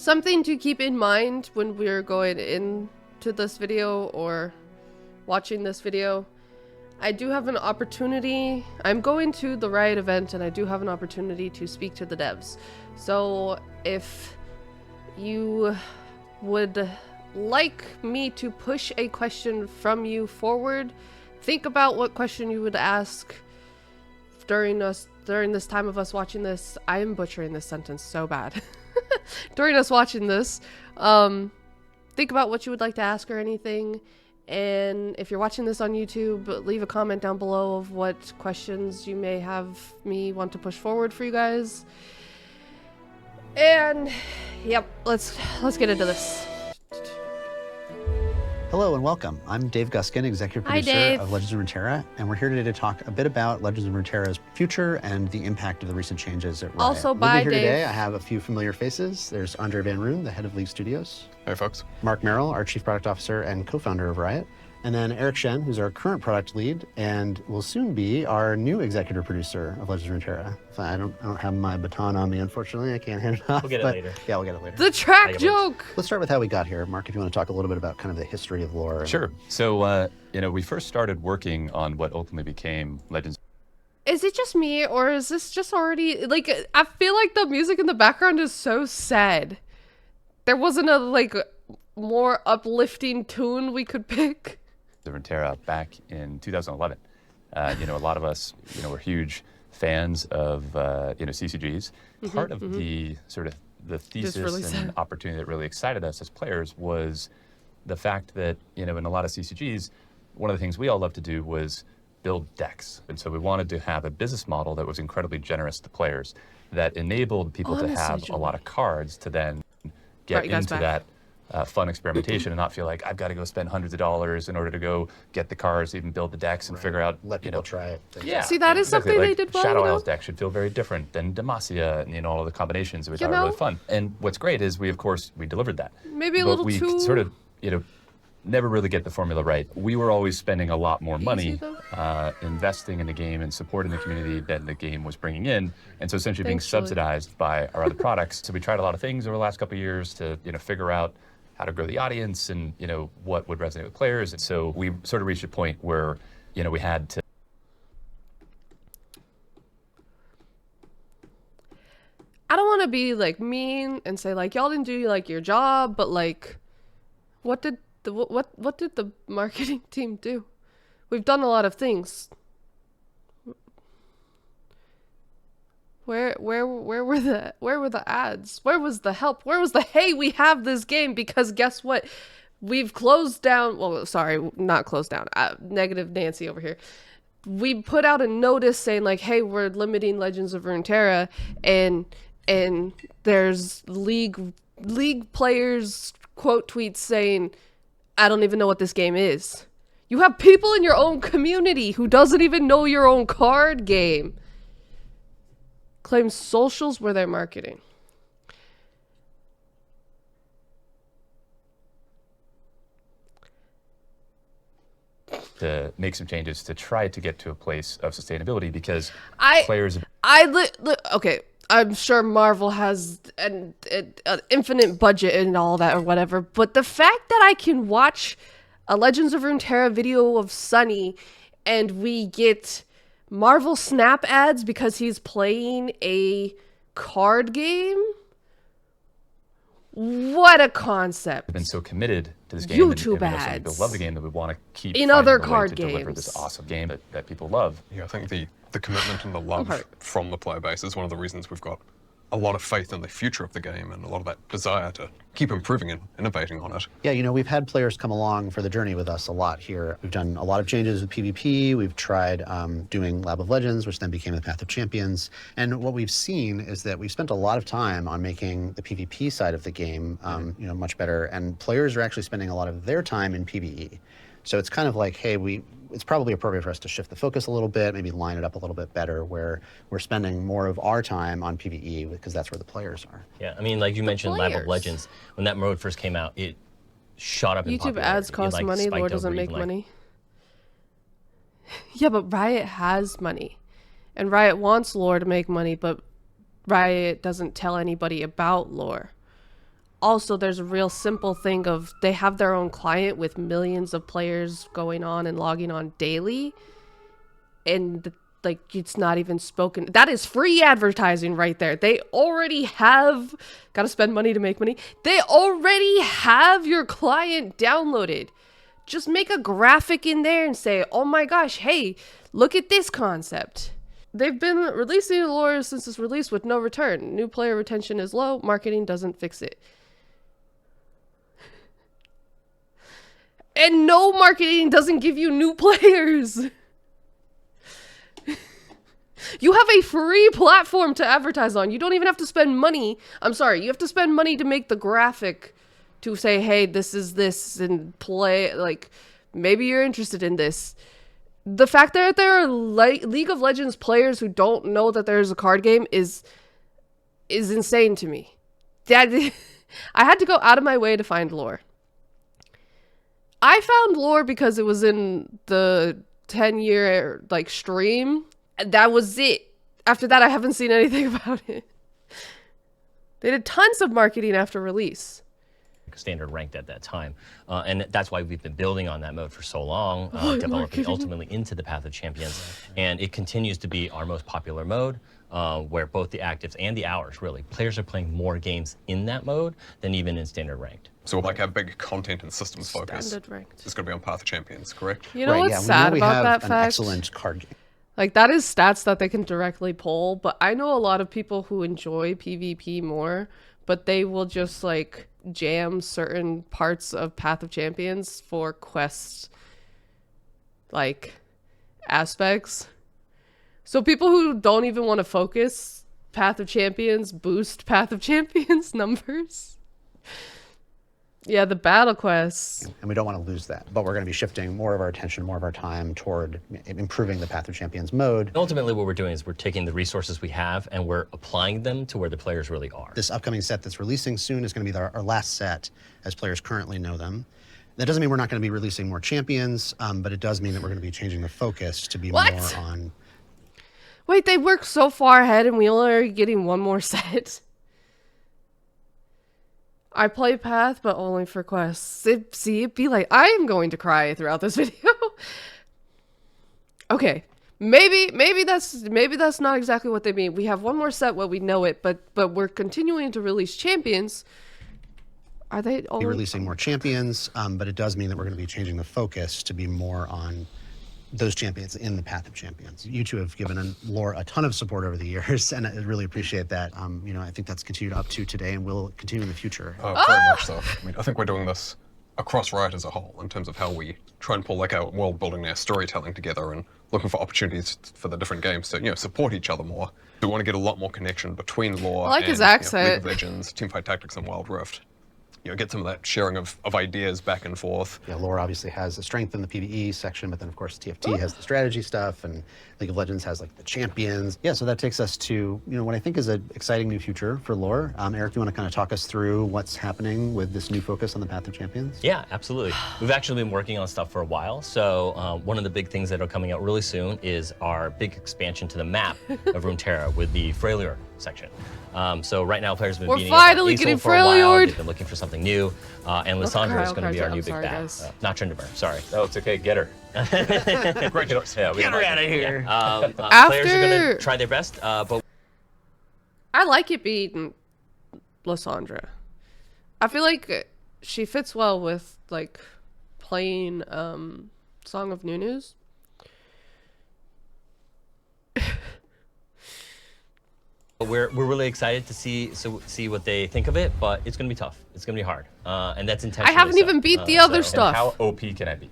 Something to keep in mind when we're going into this video or watching this video. I do have an opportunity. I'm going to the Riot event and I do have an opportunity to speak to the devs. So if you would like me to push a question from you forward, think about what question you would ask during this time of us watching this. I am butchering this sentence so bad. During us watching this, think about what you would like to ask or anything. And if you're watching this on YouTube, leave a comment down below of what questions you may have me want to push forward for you guys. And yep, let's get into this. Hello and welcome. I'm Dave Guskin, Executive Producer of Legends of Runeterra, and we're here today to talk a bit about Legends of Runeterra's future and the impact of the recent changes at Riot. Also, With me here today, I have a few familiar faces. There's Andre Van Roon, the head of League Studios. Hey, folks. Mark Merrill, our Chief Product Officer and co-founder of Riot. And then Eric Shen, who's our current product lead and will soon be our new executive producer of Legends of Runeterra. I don't have my baton on me, unfortunately. I can't hand it off. We'll get it later. Yeah, we'll get it later. The track joke! Let's start with how we got here. Mark, if you want to talk a little bit about kind of the history of lore. Sure. So, we first started working on what ultimately became Legends. Is it just me, or is this just already, like, I feel like the music in the background is so sad. There wasn't a, like, more uplifting tune we could pick? Runeterra back in 2011. A lot of us, were huge fans of, CCGs. Part of the sort of the thesis really and opportunity that really excited us as players was the fact that, in a lot of CCGs, one of the things we all loved to do was build decks. And so we wanted to have a business model that was incredibly generous to players, that enabled people to have a lot of cards to then get into that fun experimentation and not feel like I've got to go spend hundreds of dollars in order to go get the cards, even build the decks and figure out, let people try it. Yeah. See, that is something they did well, Shadow Isles deck should feel very different than Demacia and, all of the combinations that we thought were really fun. And what's great is we delivered that. Maybe a little too... we sort of, never really get the formula right. We were always spending a lot more money investing in the game and supporting the community than the game was bringing in. And so essentially being subsidized by our other products. So we tried a lot of things over the last couple of years to, figure out how to grow the audience and, what would resonate with players. And so we sort of reached a point where, we had to. I don't want to be, like, mean and say, like, y'all didn't do, like, your job, but, like, what did the marketing team do? We've done a lot of things. Where were the ads? Where was the help? Where was the, hey, we have this game? Because guess what? We've closed down. Well, sorry, not closed down. Negative Nancy over here. We put out a notice saying, like, hey, we're limiting Legends of Runeterra, and there's league players quote tweets saying, I don't even know what this game is. You have people in your own community who doesn't even know your own card game. Claim socials were their marketing. To make some changes to try to get to a place of sustainability because players... Okay, I'm sure Marvel has an infinite budget and all that or whatever, but the fact that I can watch a Legends of Runeterra video of Sunny and we get Marvel Snap ads because he's playing a card game? What a concept. We've been so committed to this game. YouTube and ads. People love the game that we want to keep in other finding a way card to games. deliver this awesome game that people love. Yeah, I think the commitment and the love from the player base is one of the reasons we've got a lot of faith in the future of the game and a lot of that desire to keep improving and innovating on it. Yeah, we've had players come along for the journey with us a lot here. We've done a lot of changes with PvP. We've tried doing Lab of Legends, which then became the Path of Champions. And what we've seen is that we've spent a lot of time on making the PvP side of the game, much better. And players are actually spending a lot of their time in PvE. So it's kind of like, hey, it's probably appropriate for us to shift the focus a little bit, maybe line it up a little bit better where we're spending more of our time on PvE because that's where the players are. Yeah, I mean, like you mentioned, Lab of Legends, when that mode first came out, it shot up in YouTube popularity. ads cost money, LoR doesn't make money. Yeah, but Riot has money. And Riot wants LoR to make money, but Riot doesn't tell anybody about LoR. also there's a real simple thing of they have their own client with millions of players going on and logging on daily, and like it's not even spoken. That is free advertising right there. They already have, gotta spend money to make money. They already have your client downloaded. Just make a graphic in there and say, oh my gosh, hey, look at this concept. They've been releasing LoR since its release with no return. New player retention is low. Marketing doesn't fix it. And no marketing doesn't give you new players. You have a free platform to advertise on. You don't even have to spend money. I'm sorry, you have to spend money to make the graphic to say, hey, this is this, and play, like, maybe you're interested in this. The fact that there are League of Legends players who don't know that there's a card game is insane to me. That I had to go out of my way to find LoR. I found LoR because it was in the 10-year like stream. That was it. After that, I haven't seen anything about it. They did tons of marketing after release. Standard ranked at that time, and that's why we've been building on that mode for so long, developing ultimately into the Path of Champions, and it continues to be our most popular mode, where both the actives and the hours, really, players are playing more games in that mode than even in standard ranked. So like our big content and systems focus Standard ranked. is going to be on Path of Champions, correct? You know what's sad about that fact? Excellent card game. Like, that is stats that they can directly pull, but I know a lot of people who enjoy PvP more, but they will just, like, jam certain parts of Path of Champions for quest, like, aspects. So people who don't even want to focus Path of Champions boost Path of Champions numbers. Yeah, the battle quests. And we don't want to lose that. But we're going to be shifting more of our attention, more of our time toward improving the Path of Champions mode. And ultimately, what we're doing is we're taking the resources we have and we're applying them to where the players really are. This upcoming set that's releasing soon is going to be our last set as players currently know them. That doesn't mean we're not going to be releasing more champions, but it does mean that we're going to be changing the focus to be more on... Wait, they worked so far ahead and we only are getting one more set? I play Path, but only for quests. It'd be like, I am going to cry throughout this video. Okay, maybe that's not exactly what they mean. We have one more set where we know it, but we're continuing to release champions. Are they only releasing more champions? But it does mean that we're going to be changing the focus to be more on those champions in the Path of Champions. You two have given LoR a ton of support over the years, and I really appreciate that. You know, I think that's continued up to today and will continue in the future. Very much so. I mean, I think we're doing this across Riot as a whole in terms of how we try and pull like our world building, our storytelling together, and looking for opportunities for the different games to, you know, support each other more. We want to get a lot more connection between LoR like and his accent. League of Legends, Teamfight Tactics, and Wild Rift. You know, get some of that sharing of ideas back and forth. Yeah, LoR obviously has a strength in the PvE section, but then of course TFT has the strategy stuff, and League of Legends has like the champions. Yeah, so that takes us to, you know, what I think is an exciting new future for LoR. Eric, do you want to kind of talk us through what's happening with this new focus on the Path of Champions? Yeah, absolutely. We've actually been working on stuff for a while. So one of the big things that are coming out really soon is our big expansion to the map of Runeterra with the Freljord section. So right now players have been beating finally getting for a while. Freljord. They've been looking for something new, and Lissandra is going to be our new big bad. Not Tryndamere, sorry. Oh, it's okay. Get her. Great choice. Yeah, Get her out of here. After... Players are going to try their best, but I like it being Lissandra. I feel like she fits well with like playing Song of Nunuz. we're really excited to see what they think of it, but it's going to be tough. It's going to be hard, and that's intentional. I haven't even beat the other stuff. And how OP can I be?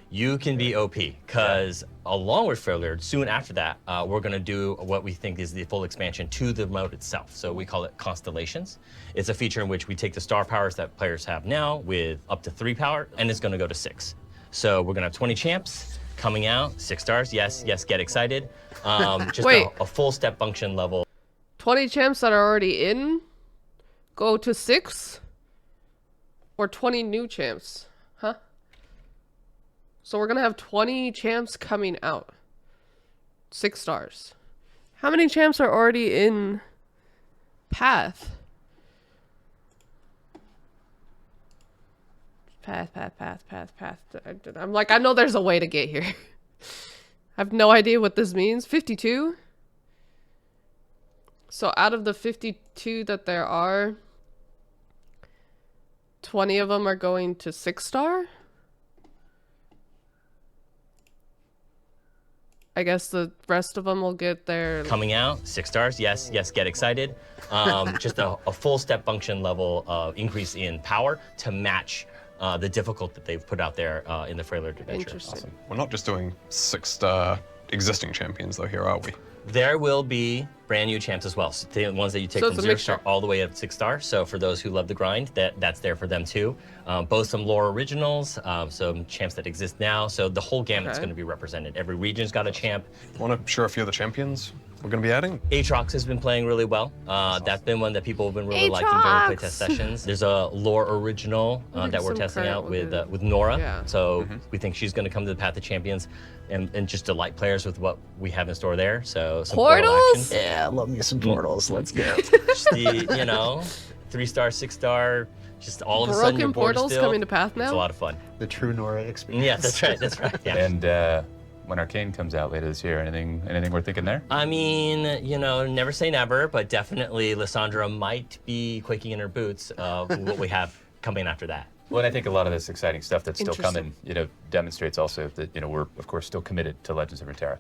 You can be OP, because along with Freljord, soon after that, we're going to do what we think is the full expansion to the mode itself. So we call it Constellations. It's a feature in which we take the star powers that players have now with up to 3 power, and it's going to go to 6. So we're going to have 20 champs coming out, 6 stars. Yes, get excited. Just Wait. a full step function level. 20 champs that are already in go to 6? Or 20 new champs? Huh? So we're gonna have 20 champs coming out. 6 stars. How many champs are already in Path? I'm like, I know there's a way to get here. I have no idea what this means. 52? So out of the 52 that there are, 20 of them are going to 6-star? I guess the rest of them will get their... Coming out, 6 stars, yes, get excited. Just a full step function level increase in power to match the difficult that they've put out there in the Freljord Adventure. Interesting. Awesome. We're not just doing 6-star existing champions though here, are we? There will be brand new champs as well. So the ones that you take So from it's a 0 mixture. star all the way up to 6 star. So for those who love the grind, that's there for them too. Both some LoR originals, some champs that exist now. So the whole gamet's Okay. going to be represented. Every region's got a champ. Want to share a few of the champions we're going to be adding? Aatrox has been playing really well. That's been one that people have been really liking during Aatrox! playtest sessions. There's a LoR original think that we're some testing credit out will with Nora. Yeah. So we think she's going to come to the Path of Champions and just delight players with what we have in store there. So some portal Portals? action. Yeah, love me some portals. Let's go. Just the 3-star, 6-star, just all of a sudden your Broken board portals filled. coming to Path It's a now? lot of fun. The true Nora experience. Yeah, that's right. That's right. Yeah. And when Arcane comes out later this year, anything we're thinking there? I mean, never say never, but definitely Lissandra might be quaking in her boots of what we have coming after that. Well, and I think a lot of this exciting stuff that's still Interesting. coming, demonstrates also that, we're, of course, still committed to Legends of Runeterra.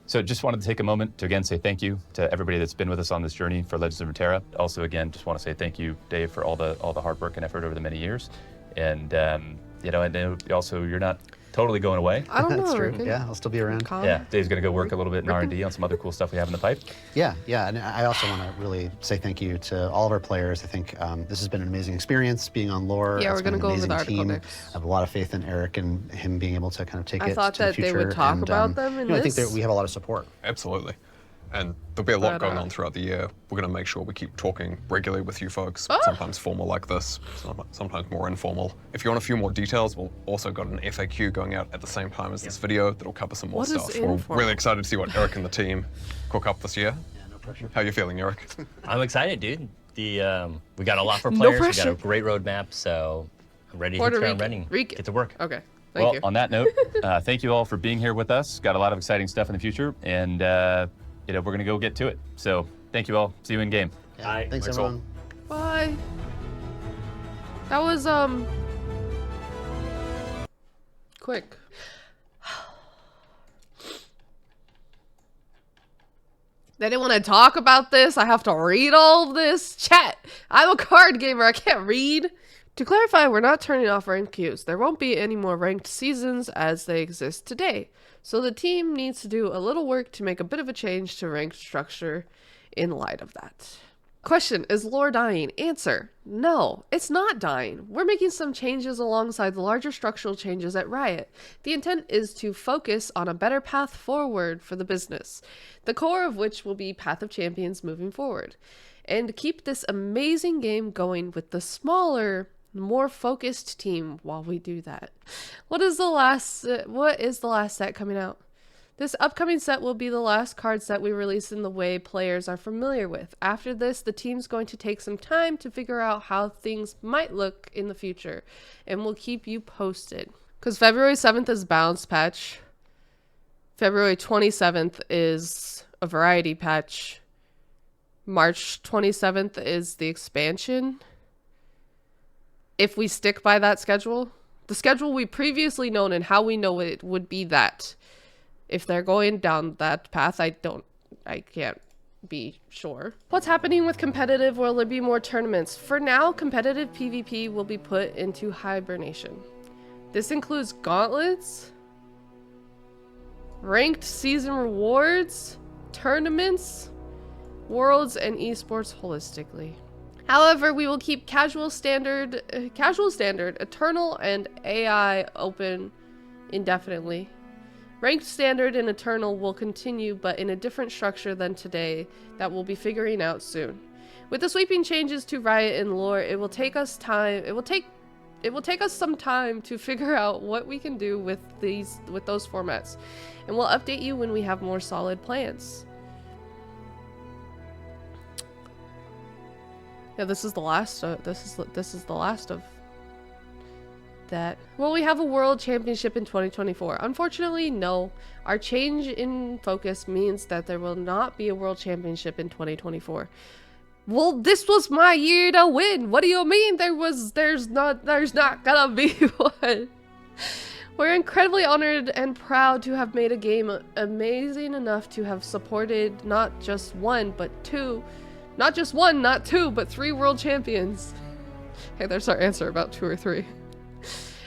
So just wanted to take a moment to, again, say thank you to everybody that's been with us on this journey for Legends of Runeterra. Also, again, just want to say thank you, Dave, for all the hard work and effort over the many years. And, and also, you're not totally going away. I don't know. That's true. Rickon. Yeah, I'll still be around. Calm. Yeah, Dave's going to go work a little bit in R&D on some other cool stuff we have in the pipe. Yeah, and I also want to really say thank you to all of our players. I think this has been an amazing experience being on LoR. Yeah, It's we're gonna been an go over the amazing article team. next. I have a lot of faith in Eric and him being able to kind of take I it thought to the that they future. would talk and, about them in I think this. we have a lot of support. Absolutely. And there'll be a lot But, going on throughout the year. We're going to make sure we keep talking regularly with you folks, Oh! sometimes formal like this, sometimes more informal. If you want a few more details, we've also got an FAQ going out at the same time as this video that'll cover some more What is stuff. We're informal? really excited to see what Eric and the team cook up this year. Yeah, no pressure. How you feeling, Eric? I'm excited, dude. We got a lot for No players. We pressure. got a great roadmap, so I'm ready to hit Puerto the ground Rican. running. Rican. Get to work. Okay. Thank Well, you. on that note, thank you all for being here with us. Got a lot of exciting stuff in the future, and we're going to go get to it. So thank you all. See you in game. Yeah, All right, thanks, thanks all. everyone. Bye. That was quick. They didn't want to talk about this. I have to read all of this. Chat. I'm a card gamer. I can't read. To clarify, we're not turning off ranked queues. There won't be any more ranked seasons as they exist today. So the team needs to do a little work to make a bit of a change to ranked structure in light of that. Question, is LoR dying? Answer, no, it's not dying. We're making some changes alongside the larger structural changes at Riot. The intent is to focus on a better path forward for the business, the core of which will be Path of Champions moving forward, and keep this amazing game going with the smaller, more focused team while we do that. What is the last set coming out? This upcoming set will be the last card set we release in the way players are familiar with. After this, the team's going to take some time to figure out how things might look in the future, and we'll keep you posted. Because February 7th is Balance Patch. February 27th is a Variety Patch. March 27th is the expansion. If we stick by that schedule. The schedule we previously known and how we know it would be that. If they're going down that path, I can't be sure. What's happening with competitive? Will there be more tournaments? For now, competitive PvP will be put into hibernation. This includes gauntlets, ranked season rewards, tournaments, worlds, and esports holistically. However, we will keep casual standard, eternal, and AI open indefinitely. Ranked Standard and Eternal will continue, but in a different structure than today that we'll be figuring out soon. With the sweeping changes to Riot and LoR, it will take us time. It will take us some time to figure out what we can do with those formats, and we'll update you when we have more solid plans. Yeah, this is the last. This is the last of that, will we have a world championship in 2024? Unfortunately, no. Our change in focus means that there will not be a world championship in 2024. Well, this was my year to win. What do you mean there's not gonna be one? We're incredibly honored and proud to have made a game amazing enough to have supported not just one, but two. Not just one, not two, but 3 world champions. Hey, there's our answer about 2 or 3.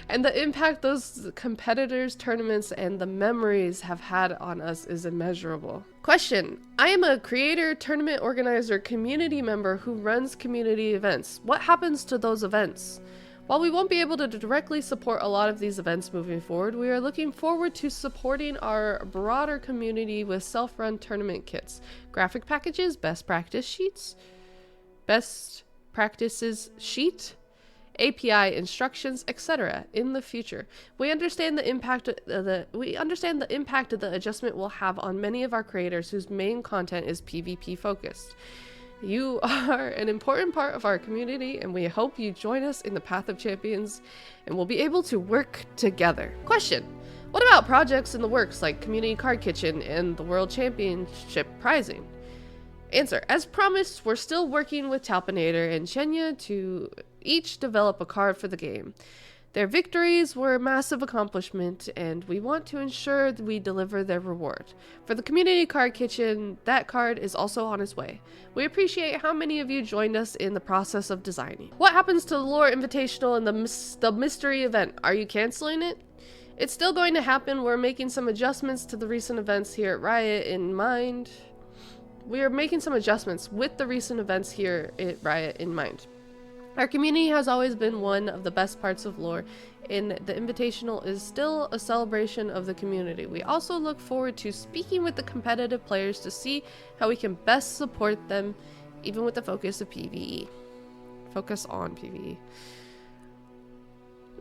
And the impact those competitors, tournaments, and the memories have had on us is immeasurable. Question: I am a creator, tournament organizer, community member who runs community events. What happens to those events? While we won't be able to directly support a lot of these events moving forward, we are looking forward to supporting our broader community with self-run tournament kits, graphic packages, best practice sheets, best practices sheet, API instructions, etc. in the future. We understand the impact of the adjustment will have on many of our creators whose main content is PvP focused. You are an important part of our community, and we hope you join us in the Path of Champions, and we'll be able to work together. Question: what about projects in the works like Community Card Kitchen and the World Championship prizing? Answer: as promised, we're still working with Talpinator and Chenya to each develop a card for the game. Their victories were a massive accomplishment, and we want to ensure that we deliver their reward. For the Community Card Kitchen, that card is also on its way. We appreciate how many of you joined us in the process of designing. What happens to the LoR Invitational and the mystery event? Are you canceling it? It's still going to happen. We're making some adjustments to the recent events here at Riot in mind. We are making some adjustments with the recent events here at Riot in mind. Our community has always been one of the best parts of LoR, and the Invitational is still a celebration of the community. We also look forward to speaking with the competitive players to see how we can best support them, even with the focus of PvE. Focus on PvE.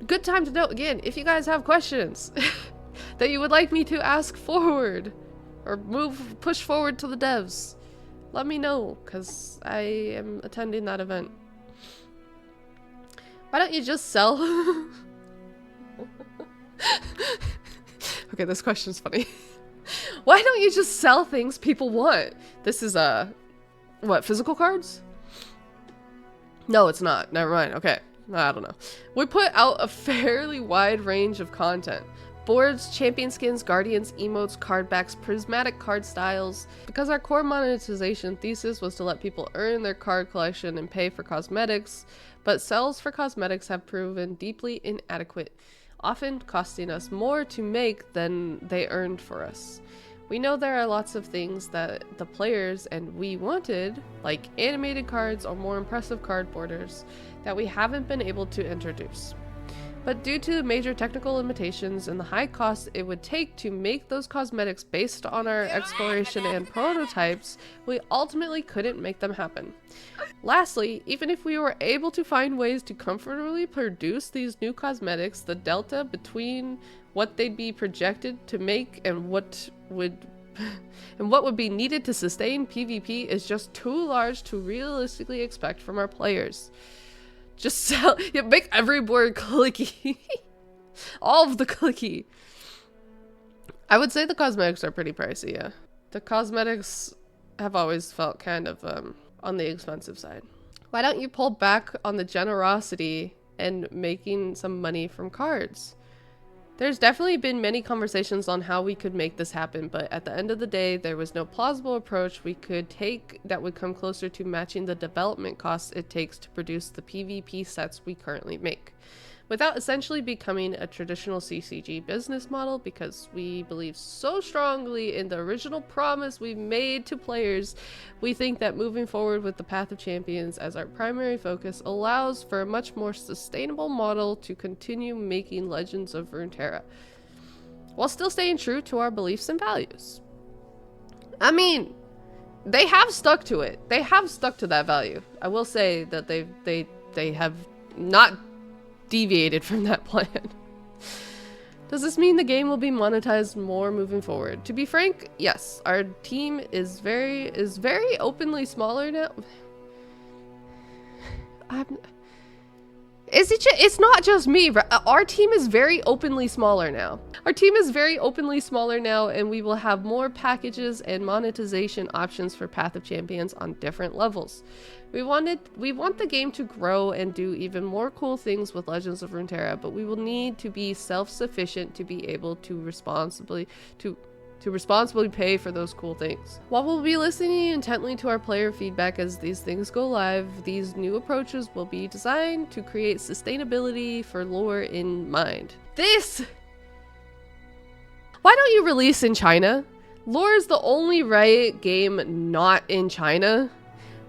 Good time to note again, if you guys have questions that you would like me to ask forward or push forward to the devs, let me know, because I am attending that event. Why don't you just sell? Okay, this question's funny. Why don't you just sell things people want? This is what, physical cards? No, it's not. Never mind. Okay. I don't know. We put out a fairly wide range of content. Boards, champion skins, guardians, emotes, card backs, prismatic card styles. Because our core monetization thesis was to let people earn their card collection and pay for cosmetics, but sales for cosmetics have proven deeply inadequate, often costing us more to make than they earned for us. We know there are lots of things that the players and we wanted, like animated cards or more impressive card borders, that we haven't been able to introduce. But due to major technical limitations and the high cost it would take to make those cosmetics based on our exploration and prototypes, we ultimately couldn't make them happen. Lastly, even if we were able to find ways to comfortably produce these new cosmetics, the delta between what they'd be projected to make and what would be needed to sustain PvP is just too large to realistically expect from our players. Just sell, yeah, make every board clicky. All of the clicky. I would say the cosmetics are pretty pricey, yeah. The cosmetics have always felt kind of on the expensive side. Why don't you pull back on the generosity and making some money from cards? There's definitely been many conversations on how we could make this happen, but at the end of the day, there was no plausible approach we could take that would come closer to matching the development costs it takes to produce the PvP sets we currently make, without essentially becoming a traditional CCG business model, because we believe so strongly in the original promise we made to players. We think that moving forward with the Path of Champions as our primary focus allows for a much more sustainable model to continue making Legends of Runeterra, while still staying true to our beliefs and values. I mean, they have stuck to it. They have stuck to that value. I will say that they have not deviated from that plan. Does this mean the game will be monetized more moving forward? To be frank, yes. Our team is very openly smaller now. It's not just me. Our team is very openly smaller now. Our team is very openly smaller now, and we will have more packages and monetization options for Path of Champions on different levels. We want the game to grow and do even more cool things with Legends of Runeterra, but we will need to be self-sufficient to be able to responsibly pay for those cool things. While we'll be listening intently to our player feedback as these things go live, these new approaches will be designed to create sustainability for LoR in mind. Why don't you release in China? LoR is the only Riot game not in China.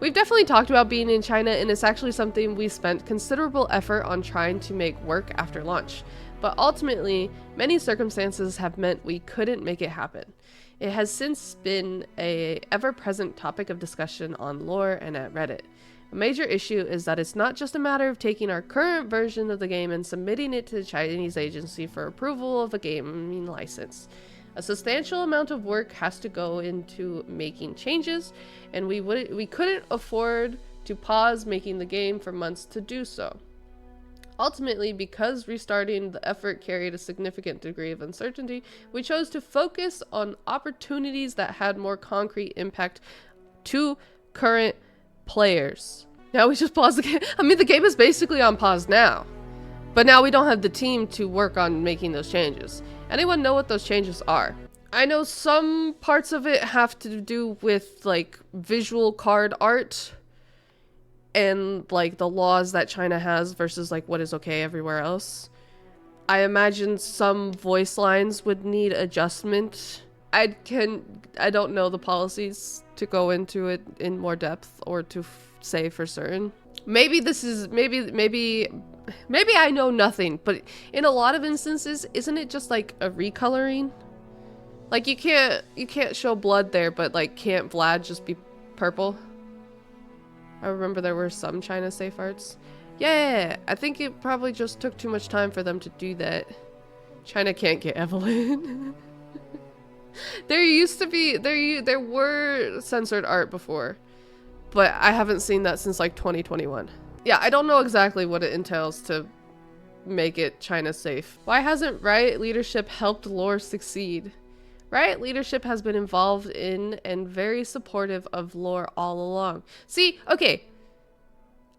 We've definitely talked about being in China, and it's actually something we spent considerable effort on trying to make work after launch. But ultimately, many circumstances have meant we couldn't make it happen. It has since been an ever-present topic of discussion on LoR and at Reddit. A major issue is that it's not just a matter of taking our current version of the game and submitting it to the Chinese agency for approval of a gaming license. A substantial amount of work has to go into making changes, and we couldn't afford to pause making the game for months to do so. Ultimately, because restarting the effort carried a significant degree of uncertainty, we chose to focus on opportunities that had more concrete impact to current players. Now we just pause the game. I mean, the game is basically on pause now, but now we don't have the team to work on making those changes. Anyone know what those changes are? I know some parts of it have to do with like visual card art and like the laws that China has versus like what is okay everywhere else. I imagine some voice lines would need adjustment. I don't know the policies to go into it in more depth or to say for certain. Maybe I know nothing, but in a lot of instances, isn't it just like a recoloring? Like you can't show blood there, but like can't Vlad just be purple? I remember there were some China safe arts. Yeah, I think it probably just took too much time for them to do that. China can't get Evelyn. There were censored art before, but I haven't seen that since like 2021. Yeah, I don't know exactly what it entails to make it China safe. Why hasn't Riot leadership helped LoR succeed? Riot leadership has been involved in and very supportive of LoR all along. See, okay,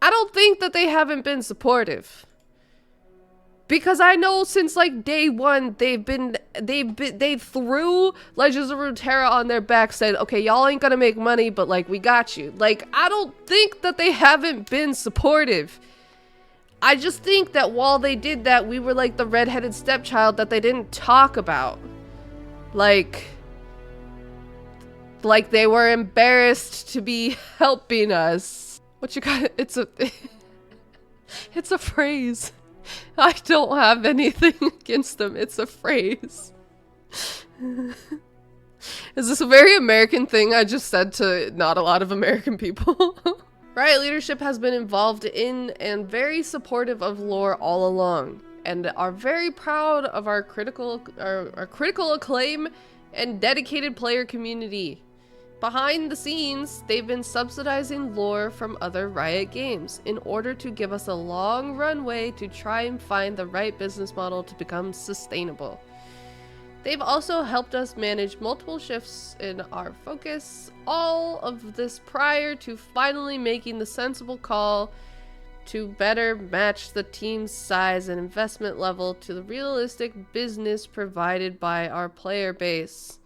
I don't think that they haven't been supportive, because I know since like day one they threw Legends of Runeterra on their back, said, okay, y'all ain't gonna make money, but like we got you. Like, I don't think that they haven't been supportive. I just think that while they did that, we were like the redheaded stepchild that they didn't talk about. Like they were embarrassed to be helping us. What you got? It's a phrase. I don't have anything against them. It's a phrase. Is this a very American thing I just said to not a lot of American people? Riot leadership has been involved in and very supportive of LoR all along, and are very proud of our critical acclaim and dedicated player community. Behind the scenes, they've been subsidizing LoR from other Riot games in order to give us a long runway to try and find the right business model to become sustainable. They've also helped us manage multiple shifts in our focus, all of this prior to finally making the sensible call to better match the team's size and investment level to the realistic business provided by our player base.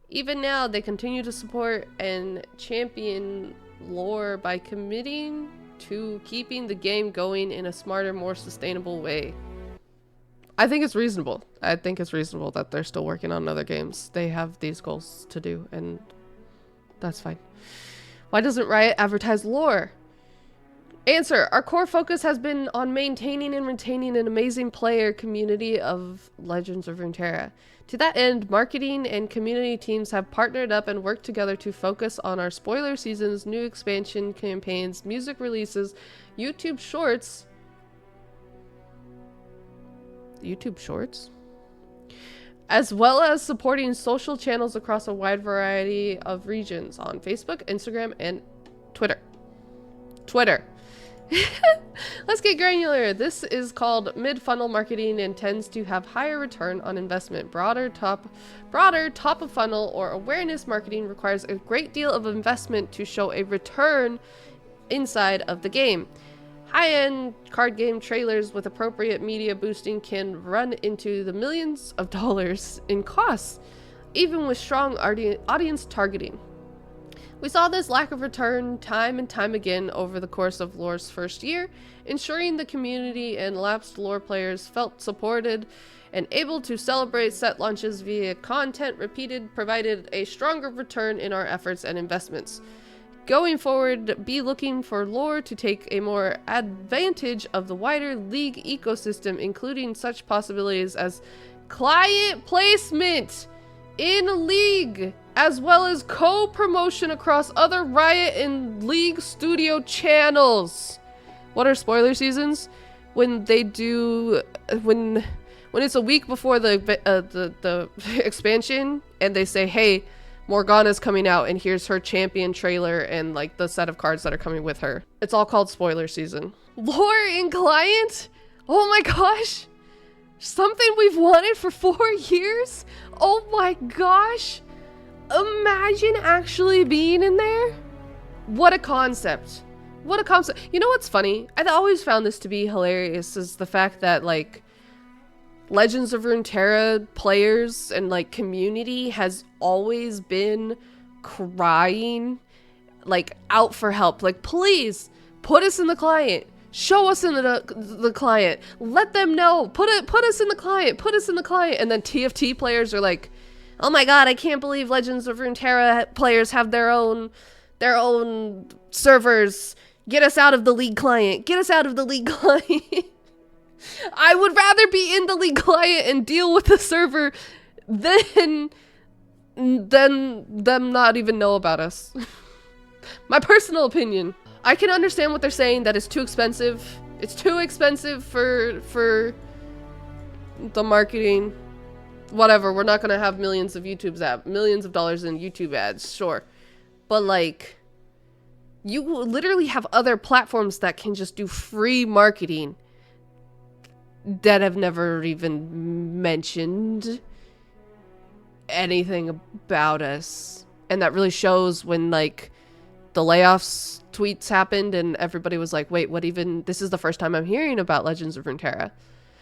Even now, they continue to support and champion LoR by committing to keeping the game going in a smarter, more sustainable way. I think it's reasonable. I think it's reasonable that they're still working on other games. They have these goals to do, and that's fine. Why doesn't Riot advertise LoR? Answer: our core focus has been on maintaining and retaining an amazing player community of Legends of Runeterra. To that end, marketing and community teams have partnered up and worked together to focus on our spoiler seasons, new expansion campaigns, music releases, YouTube Shorts, as well as supporting social channels across a wide variety of regions on Facebook, Instagram, and Twitter. Let's get granular. This is called mid-funnel marketing and tends to have higher return on investment. Broader top of funnel or awareness marketing requires a great deal of investment to show a return inside of the game. High-end card game trailers with appropriate media boosting can run into the millions of dollars in costs, even with strong audience targeting. We saw this lack of return time and time again over the course of LoR's first year, ensuring the community and lapsed LoR players felt supported and able to celebrate set launches via content repeated provided a stronger return in our efforts and investments. Going forward, be looking for LoR to take a more advantage of the wider League ecosystem, including such possibilities as client placement in League, as well as co-promotion across other Riot and League studio channels. What are spoiler seasons? When they do, when it's a week before the expansion, and they say, hey, Morgana's coming out, and here's her champion trailer and like the set of cards that are coming with her. It's all called spoiler season. LoR in client? Oh my gosh! Something we've wanted for 4 years? Oh my gosh! Imagine actually being in there. What a concept. What a concept. You know what's funny? I've always found this to be hilarious is the fact that like Legends of Runeterra players and like community has always been crying like out for help. Like, please put us in the client. Show us in the client. Let them know. Put us in the client. Put us in the client. And then TFT players are like, oh my god, I can't believe Legends of Runeterra players have their own servers. Get us out of the League client. Get us out of the League client. I would rather be in the League client and deal with the server than them not even know about us. My personal opinion. I can understand what they're saying, that it's too expensive. It's too expensive for the marketing. Whatever, we're not gonna have millions of millions of dollars in YouTube ads, sure. But like, you literally have other platforms that can just do free marketing that have never even mentioned anything about us. And that really shows when like the layoffs tweets happened and everybody was like, wait, what even? This is the first time I'm hearing about Legends of Runeterra.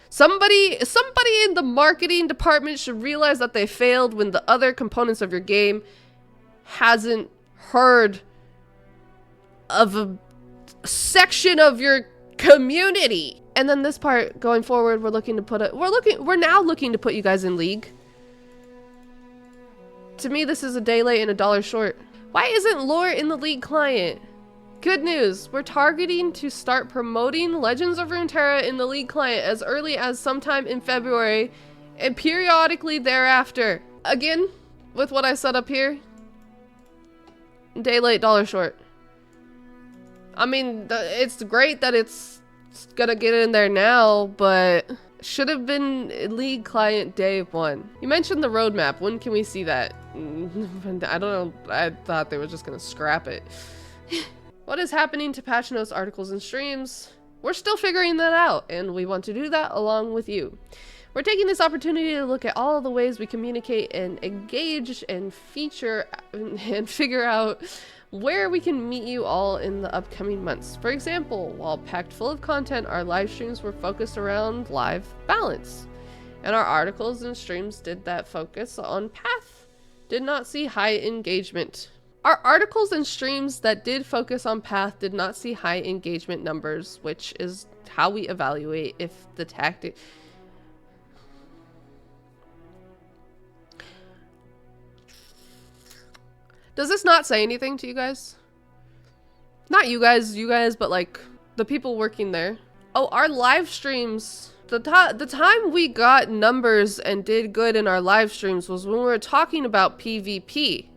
Somebody in the marketing department should realize that they failed when the other components of your game hasn't heard of a section of your community. And then this part going forward, we're now looking to put you guys in League. To me, this is a day late and $1 short. Why isn't LoR in the League client? Good news, we're targeting to start promoting Legends of Runeterra in the League client as early as sometime in February and periodically thereafter. Again, with what I set up here, day late, $1 short. I mean, it's great that it's gonna get in there now, but should have been League client day 1. You mentioned the roadmap. When can we see that? I don't know. I thought they were just gonna scrap it. What is happening to patch notes, articles, and streams? We're still figuring that out, and we want to do that along with you. We're taking this opportunity to look at all the ways we communicate and engage and feature and figure out where we can meet you all in the upcoming months. For example, while packed full of content, our live streams were focused around live balance. And our articles and streams did that focus on path. Did not see high engagement. Our articles and streams that did focus on path did not see high engagement numbers, which is how we evaluate if the tactic... Does this not say anything to you guys? Not you guys, but like the people working there. Oh, our live streams. The time we got numbers and did good in our live streams was when we were talking about PvP.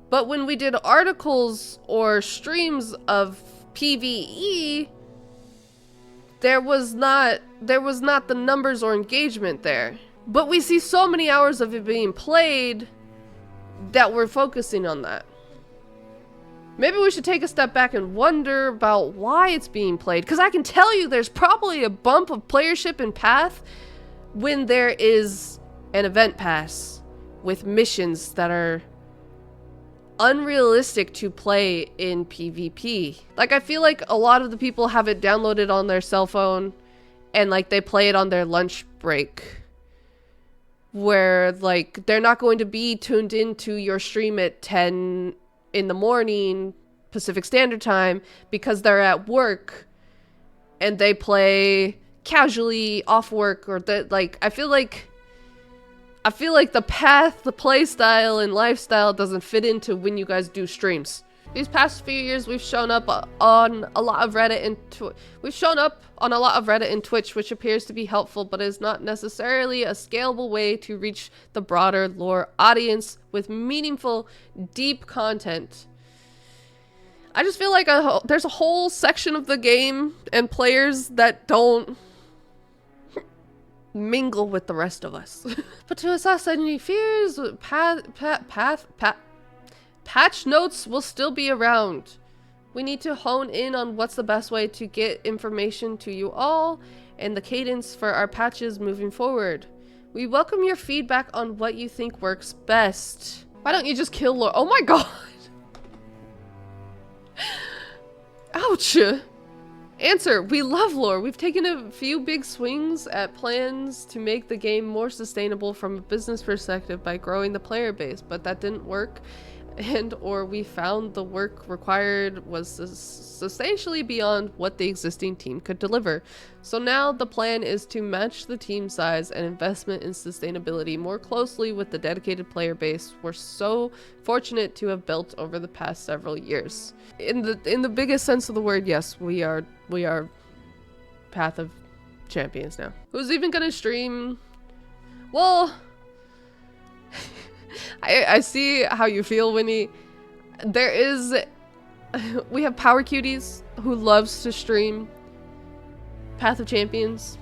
But when we did articles or streams of PvE, there was not the numbers or engagement there. But we see so many hours of it being played that we're focusing on that. Maybe we should take a step back and wonder about why it's being played. Because I can tell you there's probably a bump of playership in Path when there is an event pass with missions that are unrealistic to play in PvP. Like, I feel like a lot of the people have it downloaded on their cell phone and like they play it on their lunch break, where like they're not going to be tuned into your stream at 10 in the morning Pacific Standard Time because they're at work and they play casually off work, or that, like, I feel like the Path, the play style and lifestyle doesn't fit into when you guys do streams. These past few years, we've shown up on a lot of Reddit and Twitch, which appears to be helpful, but is not necessarily a scalable way to reach the broader lore audience with meaningful, deep content. I just feel like there's a whole section of the game and players that don't mingle with the rest of us. But to assess any fears, patch notes will still be around. We need to hone in on what's the best way to get information to you all and the cadence for our patches moving forward. We welcome your feedback on what you think works best. Why don't you just kill LoR? Oh my god! Ouch! Answer, we love LoR. We've taken a few big swings at plans to make the game more sustainable from a business perspective by growing the player base, but that didn't work. Or we found the work required was substantially beyond what the existing team could deliver. So now the plan is to match the team size and investment in sustainability more closely with the dedicated player base we're so fortunate to have built over the past several years. In the biggest sense of the word, yes, we are Path of Champions now. Who's even gonna stream? Well, I see how you feel, Winnie. We have Power Cuties who loves to stream Path of Champions.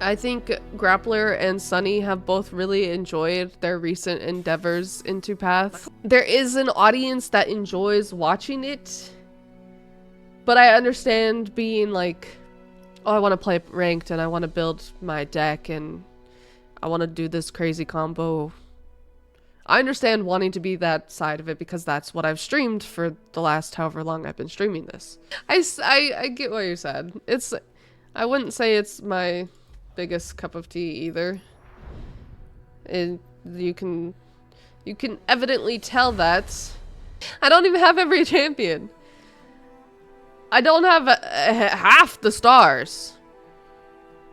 I think Grappler and Sunny have both really enjoyed their recent endeavors into Path. There is an audience that enjoys watching it, but I understand being like, oh, I want to play ranked and I want to build my deck and I want to do this crazy combo. I understand wanting to be that side of it because that's what I've streamed for the last however long I've been streaming this. I get what you said. I wouldn't say it's my biggest cup of tea either. And you can evidently tell that. I don't even have every champion. I don't have half the stars.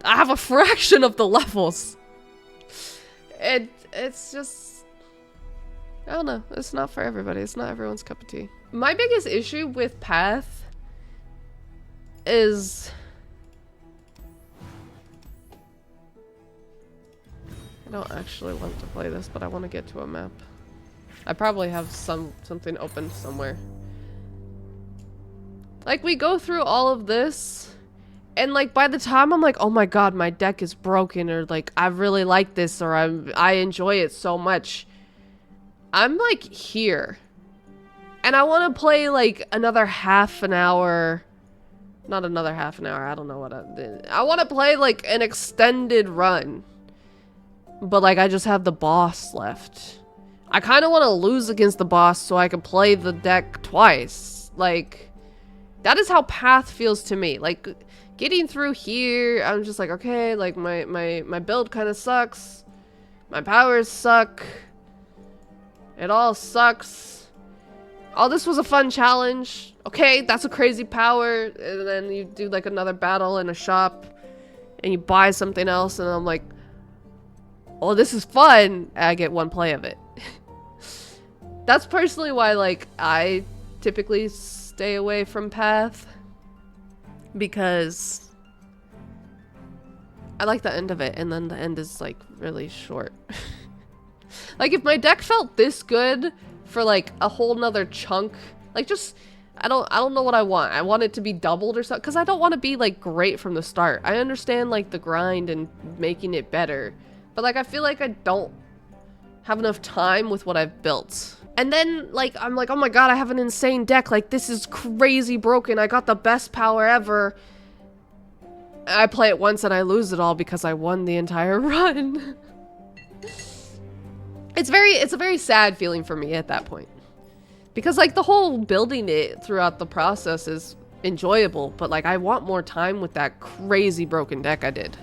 I have a fraction of the levels. It's just, I don't know. It's not for everybody. It's not everyone's cup of tea. My biggest issue with Path is I don't actually want to play this, but I want to get to a map. I probably have something open somewhere. Like, we go through all of this, and like by the time I'm like, oh my god, my deck is broken, or like I really like this, or I enjoy it so much, I'm like here. And I want to play like another half an hour. Not another half an hour, I don't know what I want to play like an extended run. But like I just have the boss left. I kind of want to lose against the boss so I can play the deck twice. Like, that is how Path feels to me. Like, getting through here, I'm just like, okay, like my build kind of sucks. My powers suck. It all sucks. Oh, this was a fun challenge. Okay, that's a crazy power. And then you do like another battle in a shop and you buy something else and I'm like, oh, this is fun. And I get one play of it. That's personally why, like, I typically stay away from Path. Because I like the end of it, and then the end is, like, really short. Like, if my deck felt this good for, like, a whole nother chunk, like, just, I don't know what I want. I want it to be doubled or something, because I don't want to be, like, great from the start. I understand, like, the grind and making it better. But, like, I feel like I don't have enough time with what I've built. And then, like, I'm like, oh my god, I have an insane deck. Like, this is crazy broken. I got the best power ever. I play it once and I lose it all because I won the entire run. It's a very sad feeling for me at that point. Because, like, the whole building it throughout the process is enjoyable. But, like, I want more time with that crazy broken deck I did.